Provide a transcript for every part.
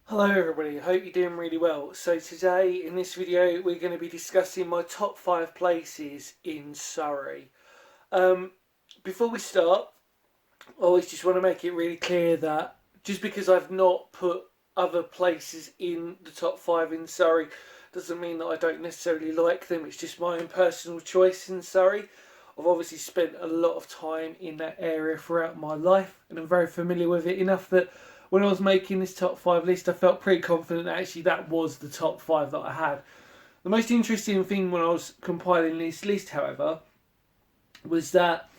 Hello everybody, I hope you're doing really well. So today in this video we're going to be discussing my top 5 places in Surrey. Um, Before we start, I always just want to make it really clear that just because I've not put other places in the top 5 in Surrey doesn't mean that I don't necessarily like them. It's just my own personal choice in Surrey. I've obviously spent a lot of time in that area throughout my life and I'm very familiar with it enough that when I was making this top 5 list I felt pretty confident that actually that was the top 5 that I had. The most interesting thing when I was compiling this list, however, was that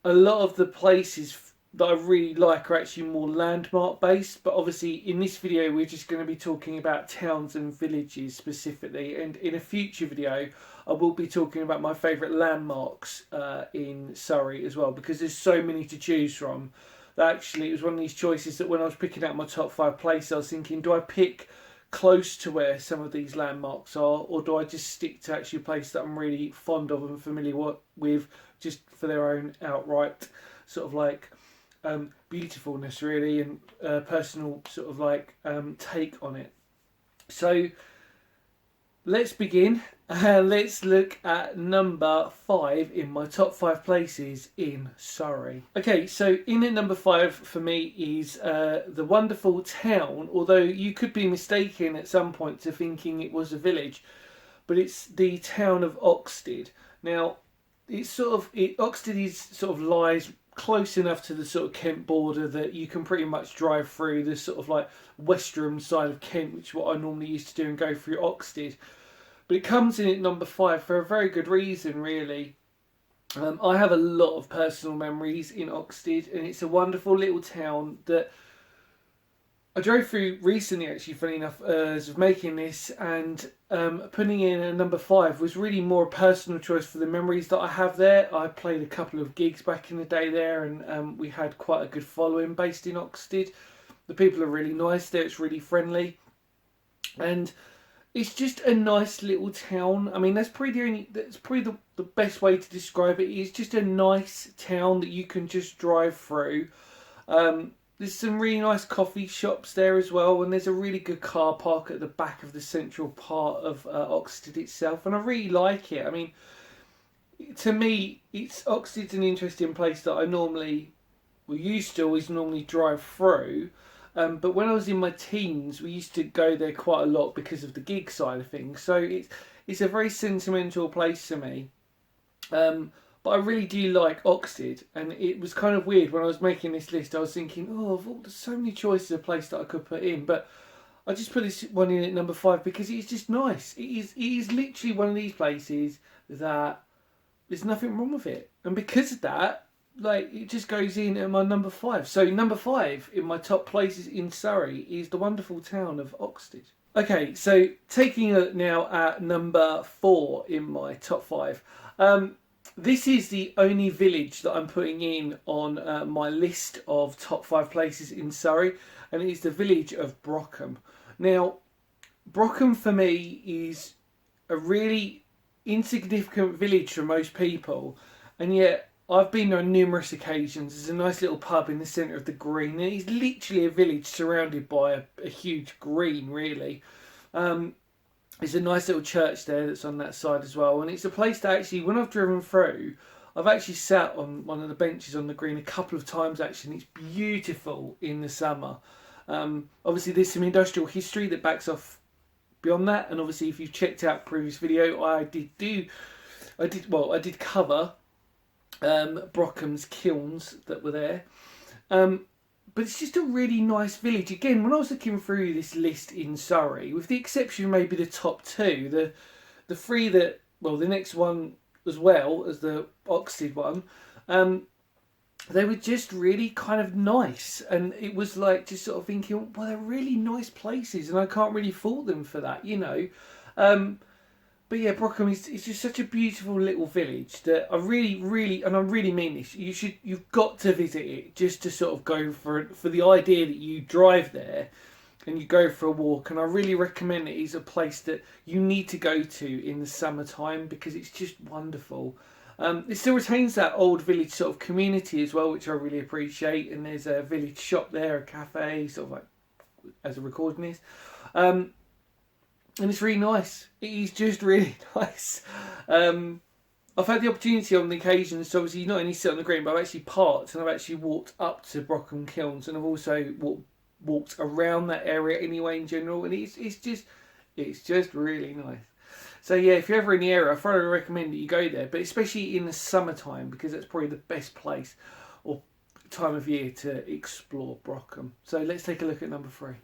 a lot of the places that I really like are actually more landmark based, but obviously in this video we're just going to be talking about towns and villages specifically, and in a future video I will be talking about my favourite landmarks in Surrey as well, because there's so many to choose from that actually it was one of these choices that when I was picking out my top 5 places I was thinking, do I pick close to where some of these landmarks are, or do I just stick to actually a place that I'm really fond of and familiar with, just for their own outright sort of like beautifulness really, and personal sort of like take on it. So let's begin and let's look at number 5 in my top 5 places in Surrey. Okay, so in at number 5 for me is the wonderful town, although you could be mistaken at some point to thinking it was a village, but it's the town of Oxted. Now, Oxted is sort of lies close enough to the sort of Kent border that you can pretty much drive through the sort of like western side of Kent, which is what I normally used to do, and go through Oxted. But it comes in at number 5 for a very good reason, really. I have a lot of personal memories in Oxted, and it's a wonderful little town that I drove through recently, actually, funny enough, as of making this, and putting in a number 5 was really more a personal choice for the memories that I have there. I played a couple of gigs back in the day there, and we had quite a good following based in Oxted. The people are really nice there, it's really friendly, and it's just a nice little town. I mean, that's probably the best way to describe it. It's just a nice town that you can just drive through. There's some really nice coffee shops there as well, and there's a really good car park at the back of the central part of Oxted itself, and I really like it. I mean, to me, Oxted's an interesting place that we used to always normally drive through. But when I was in my teens, we used to go there quite a lot because of the gig side of things. So it's a very sentimental place to me. But I really do like Oxted, and it was kind of weird when I was making this list. I was thinking, there's so many choices of place that I could put in, but I just put this one in at number 5 because it's just nice. It is literally one of these places that there's nothing wrong with it, and because of that, like, it just goes in at my number 5. So number 5 in my top places in Surrey is the wonderful town of Oxted. Okay, so taking it now at number 4 in my top 5. This is the only village that I'm putting in on my list of top 5 places in Surrey, and it is the village of Brockham. Now, Brockham for me is a really insignificant village for most people, and yet I've been there on numerous occasions. There's a nice little pub in the centre of the green, and it's literally a village surrounded by a huge green, really. There's a nice little church there that's on that side as well, and it's a place that actually, when I've driven through, I've actually sat on one of the benches on the green a couple of times actually, and it's beautiful in the summer. Obviously there's some industrial history that backs off beyond that, and obviously if you've checked out previous video, I did cover Brockham's kilns that were there. But it's just a really nice village. Again, when I was looking through this list in Surrey, with the exception of maybe the top 2, the 3 that, well, the next one as well as the Oxted one, they were just really kind of nice. And it was like just sort of thinking, well, they're really nice places, and I can't really fault them for that, you know. But yeah, Brockham is just such a beautiful little village that I really, and I really mean this, you've got to visit it just to sort of go for the idea that you drive there and you go for a walk. And I really recommend it is a place that you need to go to in the summertime because it's just wonderful. It still retains that old village sort of community as well, which I really appreciate. And there's a village shop there, a cafe, sort of like as a recording this. And it's really nice. It is just really nice. I've had the opportunity on the occasions to obviously not only sit on the green, but I've actually parked and I've actually walked up to Brockham Kilns, and I've also walked around that area anyway in general, and it's just really nice. So yeah, if you're ever in the area, I thoroughly recommend that you go there, but especially in the summertime, because that's probably the best place or time of year to explore Brockham. So let's take a look at number 3.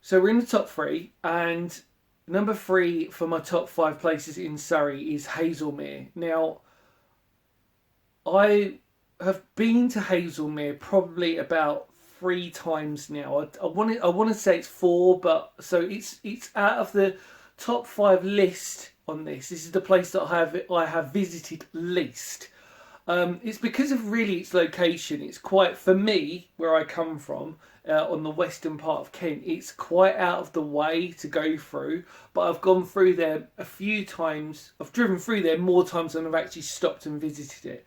So we're in the top 3, and number 3 for my top 5 places in Surrey is Hazelmere. Now, I have been to Hazelmere probably about 3 times now. I want to say it's 4, but so it's out of the top 5 list on this. This is the place that I have visited least. It's because of really its location. It's quite, for me, where I come from, on the western part of Kent, it's quite out of the way to go through, but I've gone through there a few times. I've driven through there more times than I've actually stopped and visited it.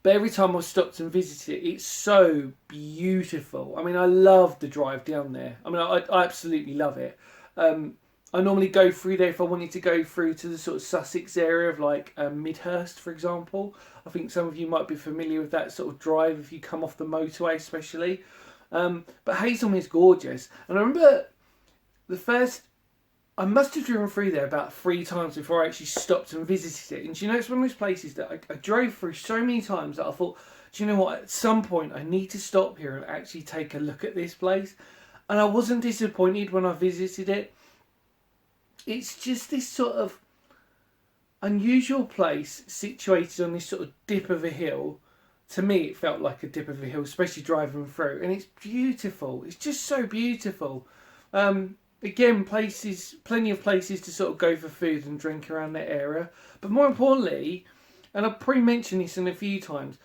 But every time I've stopped and visited it, it's so beautiful. I mean, I love the drive down there. I mean, I absolutely love it. I normally go through there if I wanted to go through to the sort of Sussex area of like Midhurst, for example. I think some of you might be familiar with that sort of drive if you come off the motorway especially. But Hazelmere's gorgeous. And I remember I must have driven through there about 3 times before I actually stopped and visited it. And do you know, it's one of those places that I drove through so many times that I thought, do you know what, at some point I need to stop here and actually take a look at this place. And I wasn't disappointed when I visited it. It's just this sort of unusual place situated on this sort of dip of a hill. To me, it felt like a dip of a hill, especially driving through. And it's beautiful. It's just so beautiful. Again, plenty of places to sort of go for food and drink around that area. But more importantly, and I've probably mentioned this in a few times,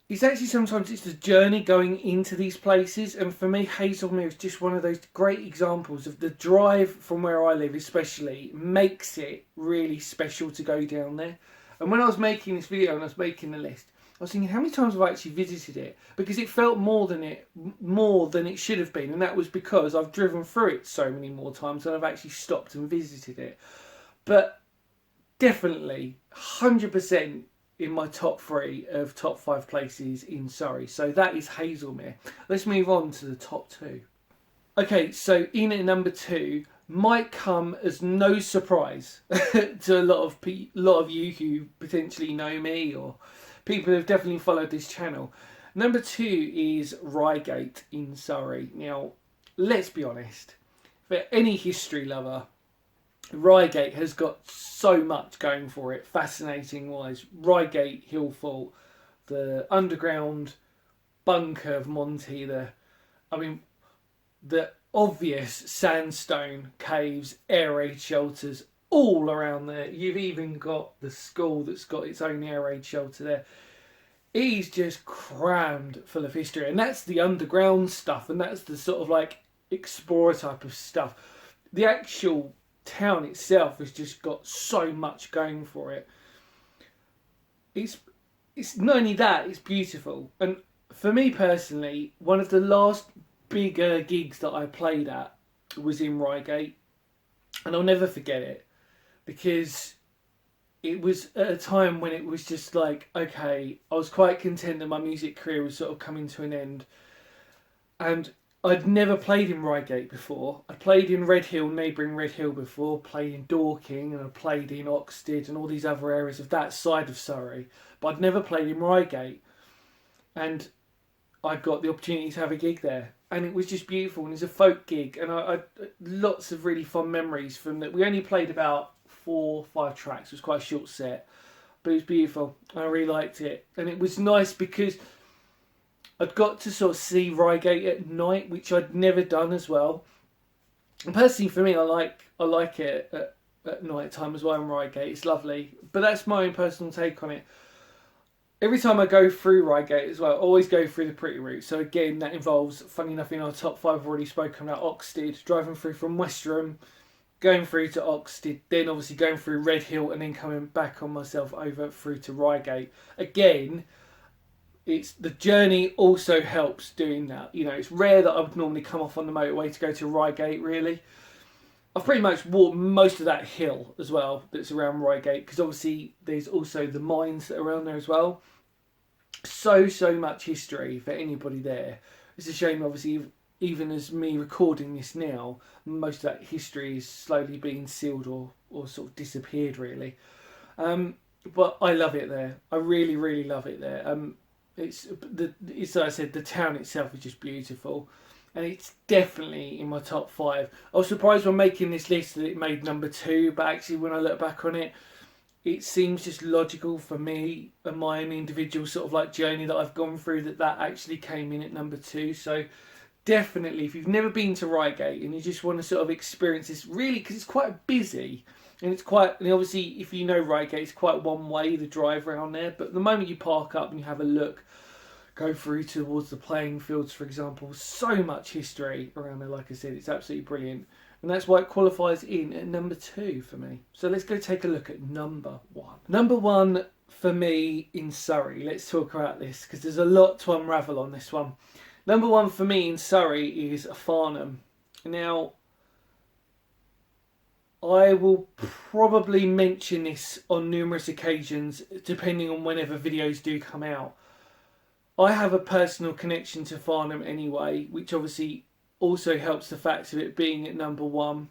it's actually sometimes it's the journey going into these places. And for me, Hazelmere is just one of those great examples of the drive from where I live especially makes it really special to go down there. And when I was making this video and I was making the list, I was thinking, how many times have I actually visited it? Because it felt more than it should have been. And that was because I've driven through it so many more times than I've actually stopped and visited it. But definitely, 100% in my top 3 of top 5 places in Surrey. So that is Hazelmere. Let's move on to the top 2. Okay, so in at number 2 might come as no surprise to a lot of you who potentially know me or people who have definitely followed this channel. Number 2 is Ryegate in Surrey. Now, let's be honest, for any history lover, Ryegate has got so much going for it, fascinating wise. Ryegate, Hillfort, the underground bunker of Monty, the obvious sandstone caves, air raid shelters all around there. You've even got the school that's got its own air raid shelter there. It is just crammed full of history, and that's the underground stuff, and that's the sort of like explorer type of stuff. The actual town itself has just got so much going for it. It's not only that, it's beautiful. And for me personally, one of the last bigger gigs that I played at was in Ryegate, and I'll never forget it because it was at a time when it was just like, okay, I was quite content that my music career was sort of coming to an end, and I'd never played in Ryegate before. I played in Redhill, neighbouring Redhill before, played in Dorking, and I played in Oxted and all these other areas of that side of Surrey. But I'd never played in Ryegate. And I got the opportunity to have a gig there. And it was just beautiful, and it's a folk gig. And I lots of really fun memories from that. We only played about 4 or 5 tracks. It was quite a short set. But it was beautiful. I really liked it. And it was nice because I'd got to sort of see Ryegate at night, which I'd never done as well. And personally, for me, I like it at night time as well in Ryegate. It's lovely, but that's my own personal take on it. Every time I go through Ryegate as well, I always go through the pretty route. So again, that involves, funny enough, in our top 5, I've already spoken about Oxted, driving through from Westerham, going through to Oxted, then obviously going through Redhill, and then coming back on myself over through to Ryegate. Again, it's the journey also helps doing that. You know, it's rare that I would normally come off on the motorway to go to Ryegate, really. I've pretty much walked most of that hill as well that's around Ryegate, because obviously there's also the mines that are around there as well. So much history for anybody there. It's a shame, obviously, even as me recording this now, most of that history is slowly being sealed or sort of disappeared, really. But I love it there. I really love it there. It's like I said, the town itself is just beautiful, and it's definitely in my top 5. I was surprised when making this list that it made number 2, but actually when I look back on it, it seems just logical for me and my own individual sort of like journey that I've gone through that actually came in at number 2. So definitely, if you've never been to Ryegate and you just want to sort of experience this, really, because it's quite busy. And it's quite, and obviously, if you know Ryegate, it's quite one way, the drive around there. But the moment you park up and you have a look, go through towards the playing fields, for example, so much history around there, like I said, it's absolutely brilliant. And that's why it qualifies in at number 2 for me. So let's go take a look at number 1. Number 1 for me in Surrey. Let's talk about this, because there's a lot to unravel on this one. Number 1 for me in Surrey is Farnham. Now, I will probably mention this on numerous occasions, depending on whenever videos do come out. I have a personal connection to Farnham anyway, which obviously also helps the fact of it being at number 1.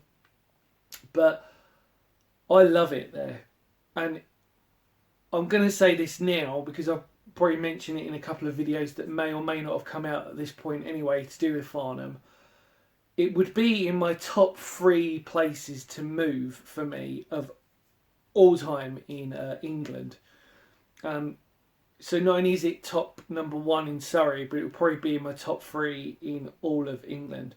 But I love it there. And I'm going to say this now, because I'll probably mention it in a couple of videos that may or may not have come out at this point anyway, to do with Farnham. It would be in my top 3 places to move for me of all time in England. So not only is it top number 1 in Surrey, but it would probably be in my top 3 in all of England.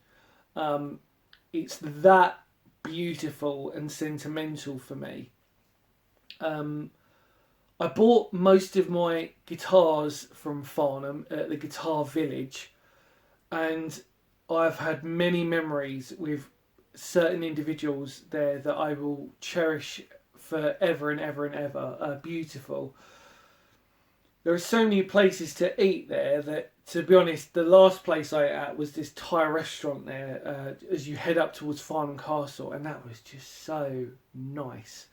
It's that beautiful and sentimental for me. I bought most of my guitars from Farnham at the Guitar Village, and I've had many memories with certain individuals there that I will cherish forever and ever and ever. Beautiful. There are so many places to eat there that, to be honest, the last place I ate at was this Thai restaurant there as you head up towards Farnham Castle, and that was just so nice.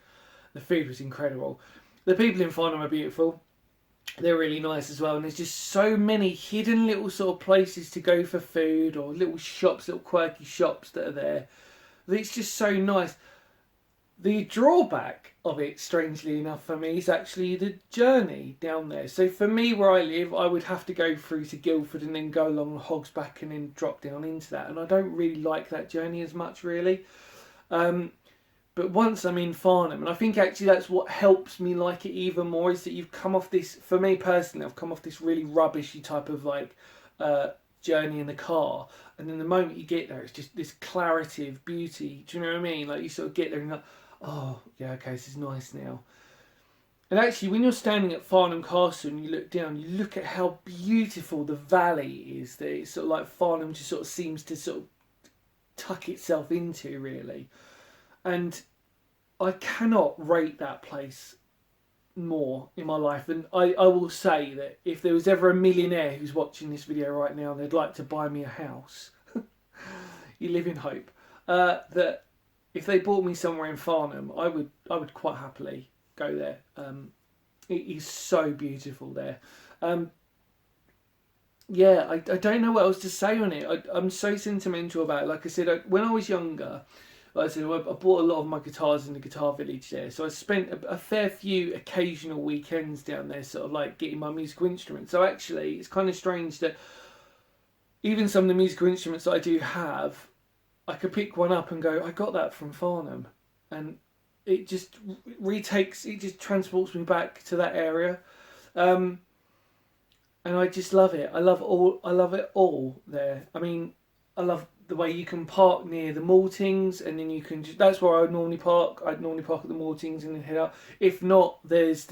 The food was incredible. The people in Farnham are beautiful. They're really nice as well, and there's just so many hidden little sort of places to go for food, or little shops, little quirky shops that are there. It's just so nice. The drawback of it, strangely enough for me, is actually the journey down there. So for me, where I live, I would have to go through to Guildford and then go along Hogs Back and then drop down into that, and I don't really like that journey as much, really. But once I'm in Farnham, and I think actually that's what helps me like it even more, is that you've come off this, for me personally, I've come off this really rubbishy type of like journey in the car, and then the moment you get there, it's just this clarity of beauty. Do you know what I mean? Like, you sort of get there and you're like, oh yeah, okay, this is nice now. And actually, when you're standing at Farnham Castle and you look down, you look at how beautiful the valley is. That it's sort of like Farnham just sort of seems to sort of tuck itself into, really. And I cannot rate that place more in my life. And I will say that if there was ever a millionaire who's watching this video right now and they'd like to buy me a house, you live in hope, that if they bought me somewhere in Farnham, I would quite happily go there. It is so beautiful there. Yeah, I don't know what else to say on it. I'm so sentimental about it. Like I said, when I was younger, like I said, I bought a lot of my guitars in the Guitar Village there. So I spent a fair few occasional weekends down there, sort of like getting my musical instruments. So actually, it's kind of strange that even some of the musical instruments that I do have, I could pick one up and go, I got that from Farnham. And it just it just transports me back to that area. And I just love it. I love it all there. I mean, I love the way you can park near the maltings, and then you can that's where I would normally park. I'd normally park at the maltings and then head out. If not, there's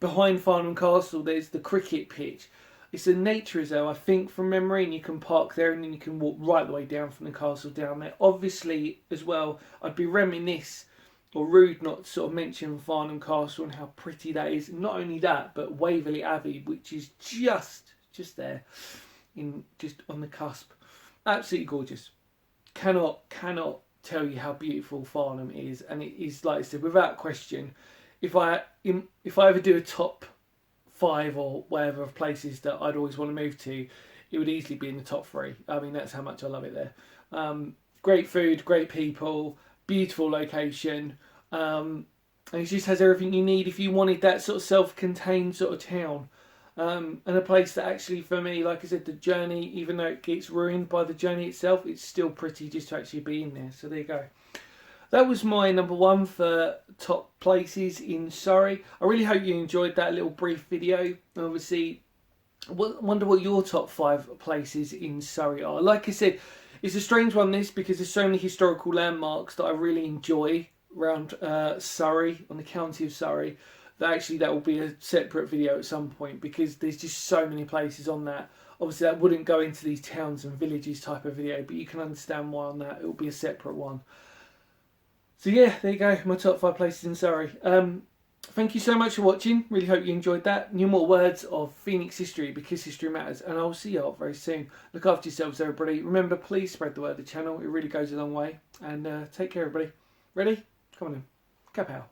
behind Farnham Castle, there's the cricket pitch. It's a nature reserve, I think, from memory, and you can park there and then you can walk right the way down from the castle down there. Obviously, as well, I'd be remiss or rude not to sort of mention Farnham Castle and how pretty that is. Not only that, but Waverley Abbey, which is just there, just on the cusp. Absolutely gorgeous. Cannot tell you how beautiful Farnham is, and it is, like I said, without question. If I ever do a top 5 or whatever of places that I'd always want to move to, it would easily be in the top 3. I mean, that's how much I love it there. Great food, great people, beautiful location, and it just has everything you need if you wanted that sort of self-contained sort of town. And a place that actually, for me, like I said, the journey, even though it gets ruined by the journey itself, it's still pretty just to actually be in there. So there you go. That was my number 1 for top places in Surrey. I really hope you enjoyed that little brief video. Obviously, I wonder what your top 5 places in Surrey are. Like I said, it's a strange one, this, because there's so many historical landmarks that I really enjoy around Surrey, on the county of Surrey. That will be a separate video at some point, because there's just so many places on that. Obviously, that wouldn't go into these towns and villages type of video, but you can understand why on that. It will be a separate one. So yeah, there you go, my top 5 places in Surrey. Thank you so much for watching. Really hope you enjoyed that. New more words of Phoenix history, because history matters. And I'll see you all very soon. Look after yourselves, everybody. Remember, please spread the word of the channel. It really goes a long way. And take care, everybody. Ready? Come on in. Kapow.